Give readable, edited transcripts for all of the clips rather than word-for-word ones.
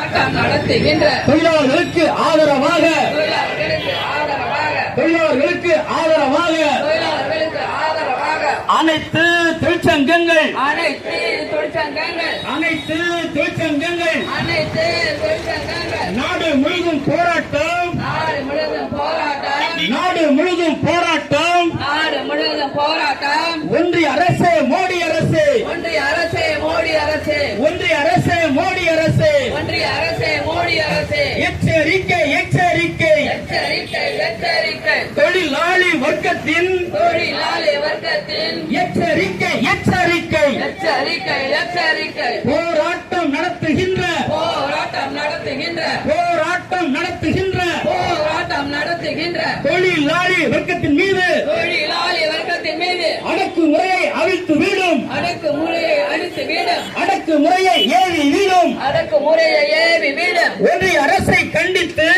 போராட்டம் நடத்துகின்ற தொழிலாளர்களுக்கு ஆதரவாக தொழிலாளர்களுக்கு ஆதரவாக அனைத்து தொழிற்சங்கங்கள் நாடு முழுதும் போராட்டம் ஒன்றிய அரசு மோடி அரசு எச்சரிக்கை தொழிலாளி வர்க்கத்தின் எச்சரிக்கை போராட்டம் நடத்துகின்ற தொழிலாளி வர்க்கத்தின் மீது அடக்குமுறையை அழித்து வீடும் அடக்குமுறையை ஏவி வீடும் ஒன்றிய அரசை கண்டித்து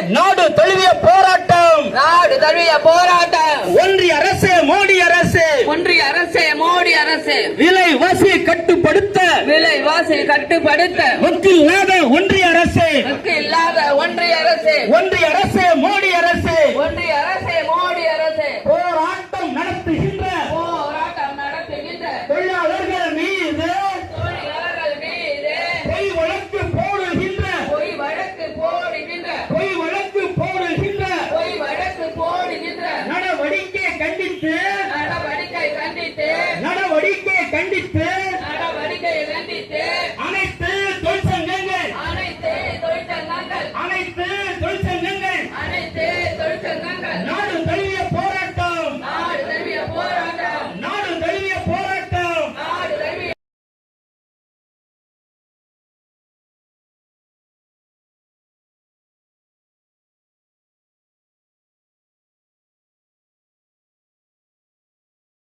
நாடு தழுவிய போராட்டம் ஒன்றிய அரசு மோடி அரசு விலைவாசி கட்டுப்படுத்த இல்லாத ஒன்றிய அரசு மோடி அரசு போராட்டம் நடத்துகின்ற தொழிலாளர்கள் மீது பொய் வழக்கு போடுகின்ற நடவடிக்கை கண்டித்து